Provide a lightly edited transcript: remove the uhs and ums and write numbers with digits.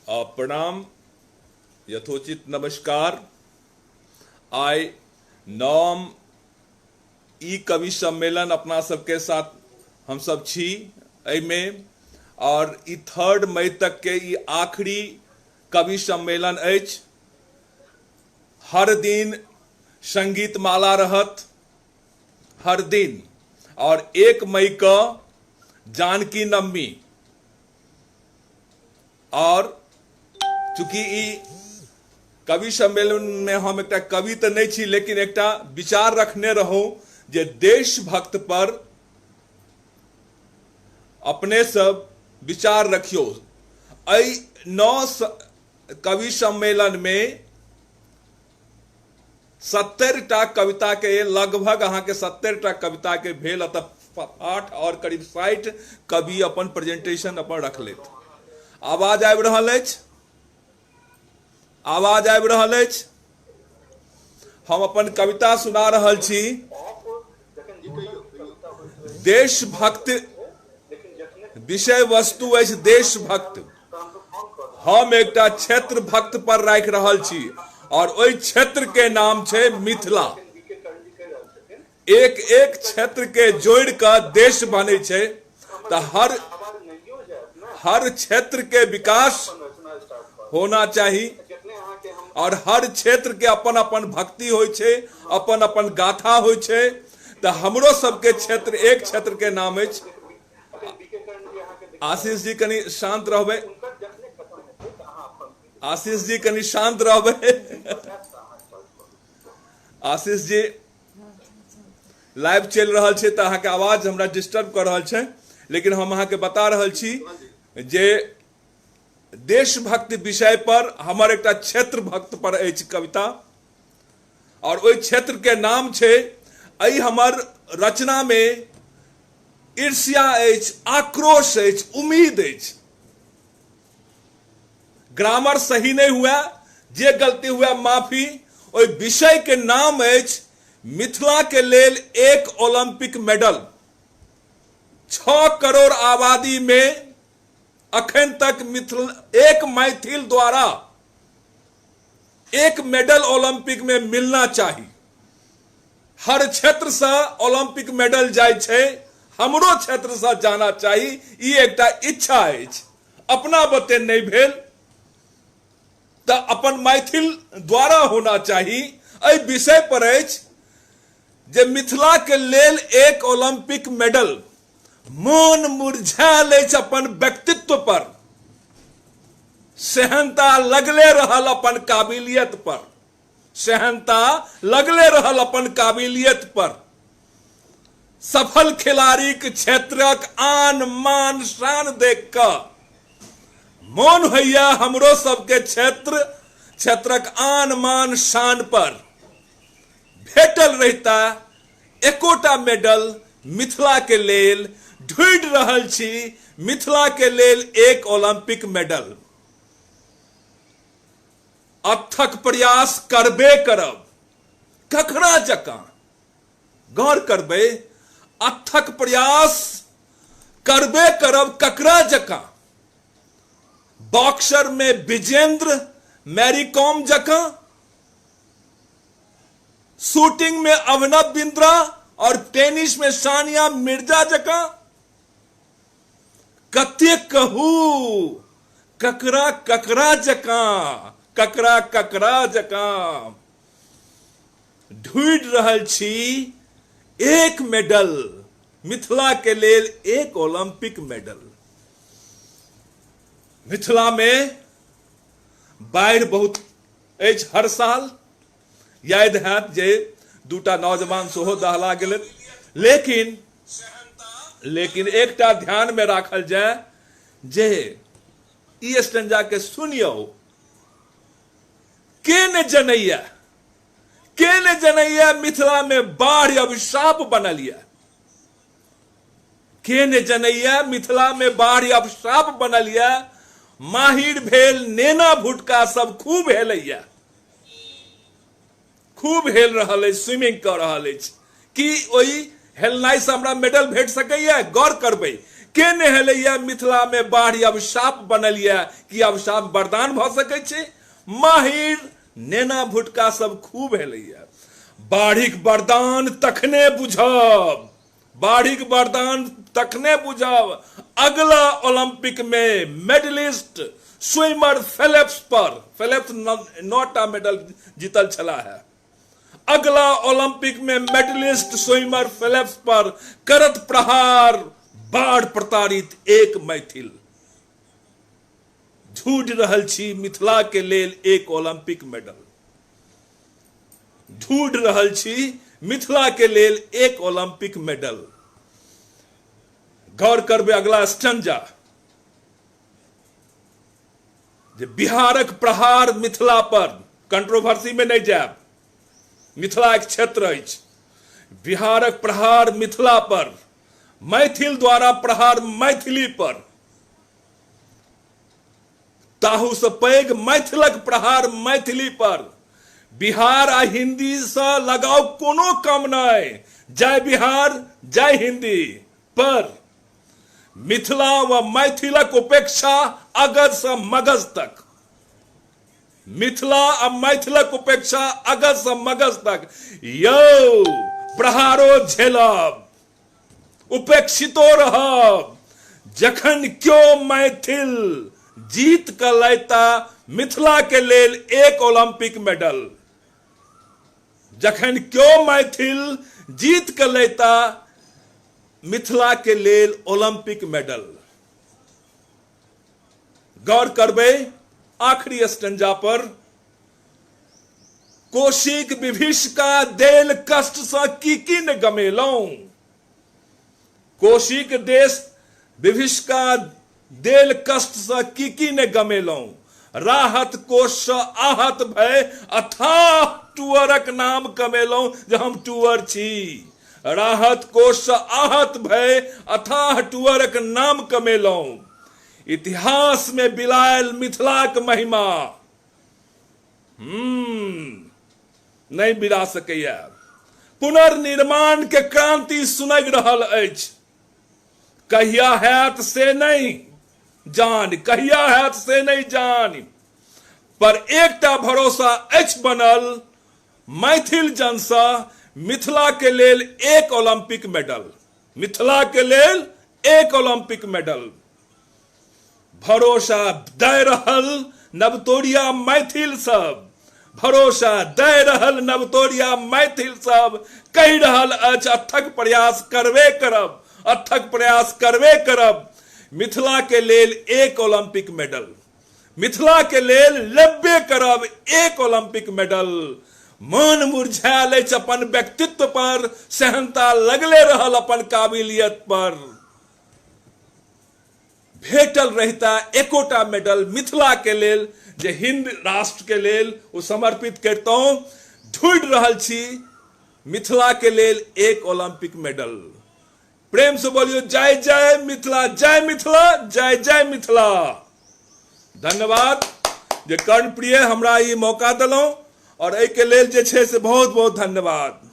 प्रणाम, यथोचित नमस्कार। आइ नवम ई कवि सम्मेलन अपना सबके साथ हम सब छी एहिमे, और ई 3 मई तक के ई आखिरी कवि सम्मेलन अछि। हर दिन संगीत माला रहत, हर दिन, और 1 मई को जानकी नवमी। और चूंकि ई कवि सम्मेलन में हम एक कवि तो नहीं छी, लेकिन एक विचार रखने रहूं जे देशभक्त पर अपने सब विचार रखियो। एहि 9 कवि सम्मेलन में 70टा कविता के लगभग अहाँ के 70टा कविता के भेल अतः पाठ, और करीब 60 कवि अपन प्रेजेंटेशन अपन रखलेत। आवाज आबि रहल अछि? आवाज आबि रहल अछि? हम अपन कविता सुना रहल छी। देशभक्त विषय वस्तु अछि देशभक्त। हम एक क्षेत्र भक्त पर राखि रहल छी, और ओहि क्षेत्र के नाम छै मिथिला। एक एक क्षेत्र के जोड़ के देश बने छै, तो हर क्षेत्र के विकास होना चाहिए, और हर क्षेत्र के अपन अपन भक्ति होय छै, अपन अपन गाथा होय छै। तो हमरो सबके क्षेत्र एक क्षेत्र के नाम अछि। आशीष जी कनी शांत रहबे, आशीष जी कनी शांत रहबे। आशीष जी लाइव चल रहा है तो अहाँ के आवाज हमरा डिस्टर्ब कर रहा है, लेकिन हम अहाँ के बता रहल छी जे देशभक्त विषय पर हमर एक क्षेत्र भक्त पर अछि कविता, और ओहि क्षेत्र के नाम छै। एहि हमर रचना में ईर्ष्या अछि, आक्रोश अछि, उम्मीद अछि। ग्रामर सही नहीं हुआ, जे गलती हुआ माफी। ओहि विषय के नाम अछि मिथिला के लेल 1 ओलंपिक मेडल। 6 करोड़ आबादी में अखन तक एक मैथिल द्वारा 1 मेडल ओलंपिक में मिलना चाहिए। हर क्षेत्र से ओलंपिक मेडल जाय छै, हमरो क्षेत्र से जाना चाहिए। ई एकटा इच्छा अछि, अपना बते नहीं भेल तो अपन मैथिल द्वारा होना चाहिए। एहि विषय पर अछि जे मिथिला के लेल 1 ओलंपिक मेडल। मन मुरझायल अछि अपन व्यक्तित्व पर, सेहनता लगले रहल अपन काबिलियत पर, सेहनता लगले रहल अपन काबिलियत पर। सफल खिलाड़ी के क्षेत्रक आन मान शान देख कर मन होइया हमरो सबके क्षेत्रक आन मान शान पर भेटल रहता एकोटा मेडल। मिथिला के लेल ढूंढ रहल छी, मिथिला के लेल 1 ओलंपिक मेडल। अथक प्रयास करबे करब, ककरा जकां गौर करबे। अथक प्रयास करबे करब ककरा जकां, बॉक्सर में विजेंद्र मैरी कॉम जकां, शूटिंग में अभिनव बिंद्रा और टेनिस में सानिया मिर्जा जकां। कते कहू ककरा ककरा जकां, ककरा ककरा जकां ढूंढ रहल छी 1 मेडल। मिथिला के लेल 1 ओलंपिक मेडल। मिथिला में बाढ़ि बहुत अछि हर साल। याद हैत जे 2टा नौजवान सेहो दहला गेल। लेकिन एकटा ध्यान में राखल जाए जे ई स्टेंजा के सुनियो। के ने जनैया मिथिला में बाढ़ अभिशाप बनल यऽ। के ने जनैया मिथिला में बाढ़ अभिशाप बनल यऽ। माहिर भेल नेना भुटका सब खूब हेलैया, खूब हेल रहल अछि, स्विमिंग कर रहल अछि। कि ओहि हेलनाइ से हमरा मेडल भेट सकैया? गौर करबै के नहलैया मिथिला में बाढ़ अभिशाप बनल यऽ कि अभिशाप वरदान भ सकै छै। माहिर नेना भुटका सब खूब हेलैया। बाढ़िक वरदान तखने बुझब, बाढ़िक वरदान तखने बुझब अगला ओलंपिक में मेडलिस्ट स्विमर फेलिप्स पर, फेलिप्स 9टा मेडल जीतल छला है। अगला ओलंपिक में मेडलिस्ट स्विमर फेलिप्स पर करत प्रहार बाढ़ प्रताड़ित एक मैथिल। ढूंढ रहल छी मिथिला के लेल एक ओलंपिक मेडल, ढूंढ रहल छी मिथिला के लेल एक ओलंपिक मेडल। गौर करबे अगला स्टंजा जे बिहारक प्रहार मिथिला पर, कंट्रोवर्सी में नहीं जाब, मिथिला एक क्षेत्र अछि। बिहारक प्रहार मिथिला पर, मैथिल द्वारा प्रहार मैथिली पर, ताहू से पैघ मैथिलक प्रहार मैथिली पर। बिहार आ हिंदी से लगाव कोनो कम नहीं, जय बिहार जय हिंदी, पर मिथिला व मैथिलक उपेक्षा अगध से मगध तक, मिथिला आ मैथिलक उपेक्षा अगध से मगध तक। यौ प्रहारो झेलब, उपेक्षितो रहब, जखन क्यों मैथिल जीत क लैता मिथिला के लेल एक ओलंपिक मेडल, जखन क्यों मैथिल जीत क लैता मिथिला के लेल ओलंपिक मेडल। गौर करबे आखिरी स्टंजा पर, कोशिक विभीषिका देल कष्ट से की न गमेलौं, कोशिक देश विभीषिका देल कष्ट से की न गमेलौं। राहत कोश से आहत भय अथाह टुअरक नाम कमेलौं, जे हम टुअर छी। राहत कोश से आहत भय अथाह टुअरक नाम कमेलौं। इतिहास में बिलायल मिथिलाक महिमा नहीं बिला सकैया। पुनर्निर्माण के क्रांति सुनग रहल अछि, कहिया हैत से नहीं जान, कहिया हैत से नहीं जान, पर एकटा भरोसा अछि बनल मैथिल जनसा, मिथिला के लेल एक ओलंपिक मेडल, मिथिला के लेल एक ओलंपिक मेडल। भरोसा दे रहल नवतोरिया मैथिल सब, भरोसा दे रहल नवतोरिया मैथिल सब, कहि रहल अछि अथक प्रयास करबे करब, अथक प्रयास करबे करब। मिथिला के लेल एक ओलंपिक मेडल, मिथिला के लेल लेबे करब एक ओलंपिक मेडल। मन मुरझायल अछि अपन व्यक्तित्व पर, सहनता लगले रहल अपन काबिलियत पर। भेटल रहता एकोटा मेडल मिथिला के लेल, जे हिंद राष्ट्र के लेल ओ समर्पित करतौं। ढूंढ रहल छी मिथिला के लेल एक ओलंपिक मेडल। प्रेम से बोलियो जय जय मिथिला, जय मिथिला, जय जय मिथिला। धन्यवाद जे कर्णप्रिय हमरा ई मौका देलौं, और एहि के लेल जे छै से बहुत बहुत धन्यवाद।